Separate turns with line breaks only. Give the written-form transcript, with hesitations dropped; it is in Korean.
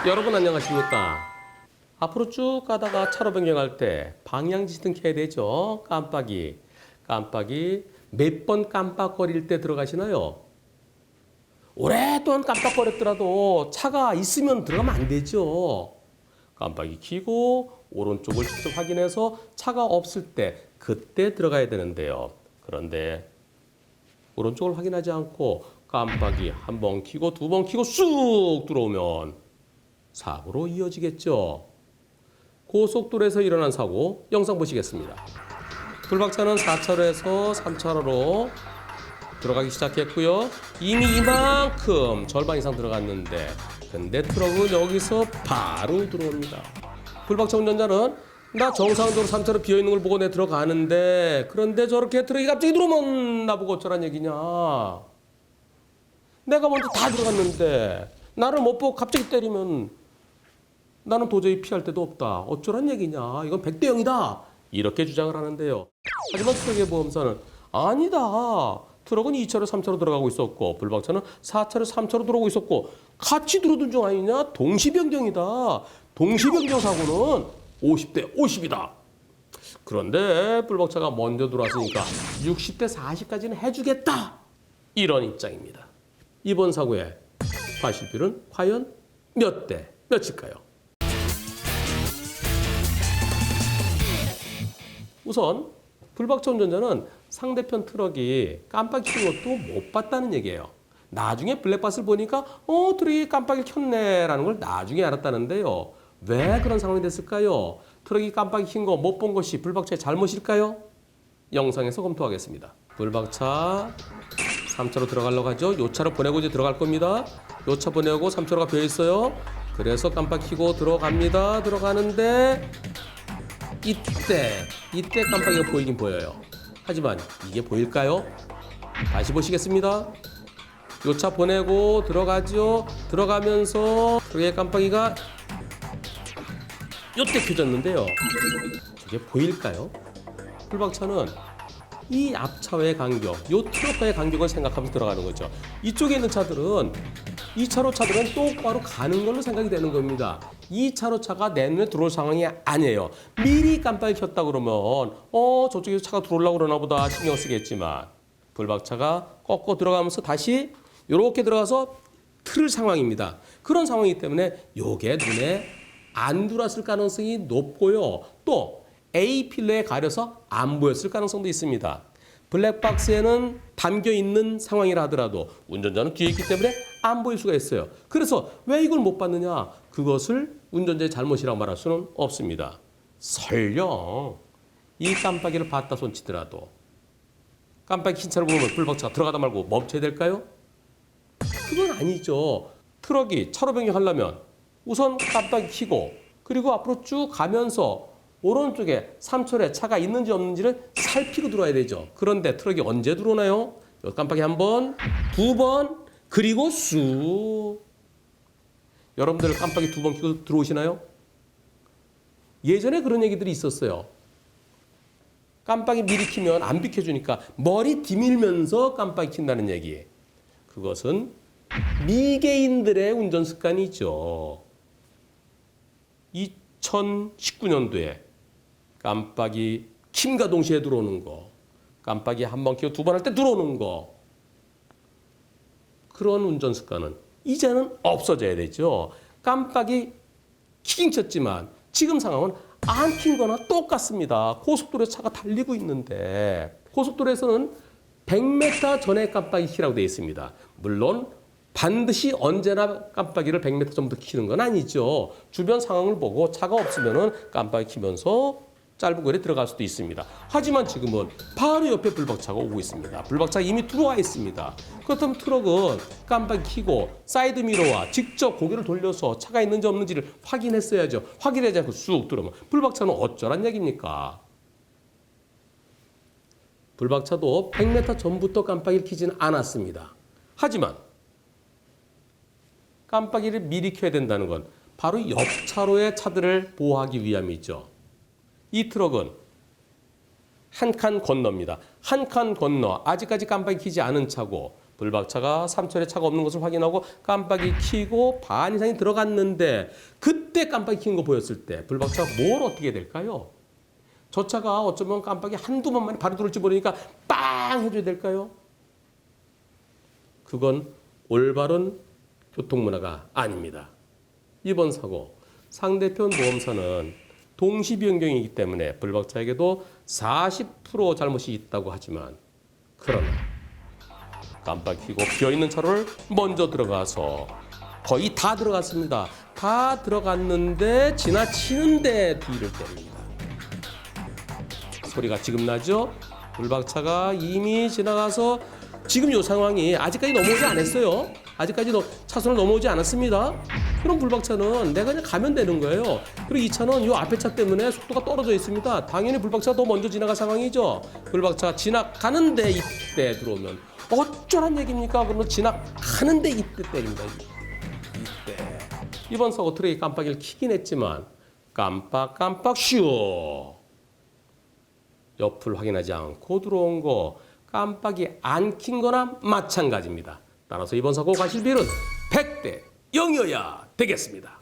여러분 안녕하십니까? 앞으로 쭉 가다가 차로 변경할 때 방향지시등 켜야 되죠. 깜빡이 몇 번 깜빡거릴 때 들어가시나요? 오랫동안 깜빡거렸더라도 차가 있으면 들어가면 안 되죠. 깜빡이 켜고 오른쪽을 직접 확인해서 차가 없을 때 그때 들어가야 되는데요. 그런데 오른쪽을 확인하지 않고 깜빡이 한 번 켜고 두 번 켜고 쑥 들어오면 사고로 이어지겠죠. 고속도로에서 일어난 사고 영상 보시겠습니다. 불박차는 4차로에서 3차로로 들어가기 시작했고요. 이미 이만큼 절반 이상 들어갔는데 근데 트럭은 여기서 바로 들어옵니다. 불박차 운전자는 나 정상적으로 3차로 비어있는 걸 보고 내 들어가는데 그런데 저렇게 트럭이 갑자기 들어오면 나보고 어쩌란 얘기냐. 내가 먼저 다 들어갔는데 나를 못 보고 갑자기 때리면 나는 도저히 피할 데도 없다. 어쩌란 얘기냐. 이건 100대 0이다. 이렇게 주장을 하는데요. 하지만 트럭의 보험사는 아니다. 트럭은 2차로 3차로 들어가고 있었고 불박차는 4차로 3차로 들어오고 있었고 같이 들어오던 중 아니냐. 동시변경이다. 동시변경 사고는 50대 50이다. 그런데 불박차가 먼저 들어왔으니까 60대 40까지는 해주겠다. 이런 입장입니다. 이번 사고의 과실비는 과연 몇 대 몇일까요? 우선 불박차 운전자는 상대편 트럭이 깜빡이 켜는 것도 못 봤다는 얘기예요. 나중에 블랙박스를 보니까 트럭이 깜빡이를 켰네라는 걸 나중에 알았다는데요. 왜 그런 상황이 됐을까요? 트럭이 깜빡이 킨 거 못 본 것이 불박차의 잘못일까요? 영상에서 검토하겠습니다. 불박차 3차로 들어가려고 하죠. 요 차로 보내고 이제 들어갈 겁니다. 요 차 보내고 3차로가 비어 있어요. 그래서 깜빡 켜고 들어갑니다. 들어가는데 이때 깜빡이가 보이긴 보여요. 하지만 이게 보일까요? 다시 보시겠습니다. 요 차 보내고 들어가죠. 들어가면서 그게 깜빡이가 요때 켜졌는데요. 저게 보일까요? 불박차는 이 앞차와의 간격, 요 트럭과의 간격을 생각하면서 들어가는 거죠. 이쪽에 있는 차들은 2차로 차들은 똑바로 가는 걸로 생각이 되는 겁니다. 2차로 차가 내 눈에 들어올 상황이 아니에요. 미리 깜빡이 켰다 그러면 저쪽에서 차가 들어오려고 그러나 보다 신경 쓰겠지만 불박차가 꺾고 들어가면서 다시 이렇게 들어가서 틀을 상황입니다. 그런 상황이기 때문에 요게 눈에 안 들어왔을 가능성이 높고요. 또 A 필러에 가려서 안 보였을 가능성도 있습니다. 블랙박스에는 담겨 있는 상황이라 하더라도 운전자는 뒤에 있기 때문에 안 보일 수가 있어요. 그래서 왜 이걸 못 봤느냐? 그것을 운전자의 잘못이라고 말할 수는 없습니다. 설령 이 깜빡이를 봤다 손치더라도 깜빡이 킨 차를 보면 불박차가 들어가다 말고 멈춰야 될까요? 그건 아니죠. 트럭이 차로 변경하려면 우선 깜빡이 켜고 그리고 앞으로 쭉 가면서 오른쪽에 3차로에 차가 있는지 없는지를 살피고 들어와야 되죠. 그런데 트럭이 언제 들어오나요? 깜빡이 한 번, 두 번, 그리고 쑥. 여러분들 깜빡이 두 번 켜고 들어오시나요? 예전에 그런 얘기들이 있었어요. 깜빡이 미리 켜면 안 비켜주니까 머리 디밀면서 깜빡이 킨다는 얘기. 그것은 미개인들의 운전 습관이죠. 2019년도에 깜빡이 킴과 동시에 들어오는 거, 깜빡이 한 번 켜고 두 번 할 때 들어오는 거, 그런 운전 습관은 이제는 없어져야 되죠. 깜빡이 키긴 켰지만 지금 상황은 안 킨 거나 똑같습니다. 고속도로에 차가 달리고 있는데 고속도로에서는 100m 전에 깜빡이 켜라고 되어 있습니다. 물론 반드시 언제나 깜빡이를 100m 전부터 켜는 건 아니죠. 주변 상황을 보고 차가 없으면 깜빡이 켜면서 짧은 거리에 들어갈 수도 있습니다. 하지만 지금은 바로 옆에 불박차가 오고 있습니다. 불박차가 이미 들어와 있습니다. 그렇다면 트럭은 깜빡이 켜고 사이드미러와 직접 고개를 돌려서 차가 있는지 없는지를 확인했어야죠. 확인하지 않고 쑥 들어오면 불박차는 어쩌란 얘기입니까? 불박차도 100m 전부터 깜빡이를 켜지는 않았습니다. 하지만 깜빡이를 미리 켜야 된다는 건 바로 옆 차로의 차들을 보호하기 위함이죠. 이 트럭은 한 칸 건너입니다. 한 칸 건너 아직까지 깜빡이 켜지 않은 차고 블박차가 3차로에 차가 없는 것을 확인하고 깜빡이 켜고 반 이상이 들어갔는데 그때 깜빡이 켜는 거 보였을 때 블박차가 뭘 어떻게 될까요? 저 차가 어쩌면 깜빡이 한두 번만에 바로 들어올지 모르니까 빵 해줘야 될까요? 그건 올바른 교통문화가 아닙니다. 이번 사고 상대편 보험사는 동시 변경이기 때문에 블박차에게도 40% 잘못이 있다고 하지만 그러나 깜빡 켜고 비어있는 차로를 먼저 들어가서 거의 다 들어갔습니다. 다 들어갔는데 지나치는데 뒤를 때립니다. 소리가 지금 나죠? 블박차가 이미 지나가서 지금 이 상황이 아직까지 넘어오지 않았어요. 아직까지 차선을 넘어오지 않았습니다. 그럼 블박차는 내가 그냥 가면 되는 거예요. 그리고 이 차는 이 앞에 차 때문에 속도가 떨어져 있습니다. 당연히 블박차가 더 먼저 지나갈 상황이죠. 블박차가 지나가는데 이때 들어오면 어쩌란 얘기입니까? 그러면 지나가는데 이때 때립니다. 이때. 이번 사고 트럭이 깜빡이를 켜긴 했지만 깜빡 슈. 옆을 확인하지 않고 들어온 거 깜빡이 안 킨 거나 마찬가지입니다. 따라서 이번 사고 과실비율은 100대 0이어야 되겠습니다.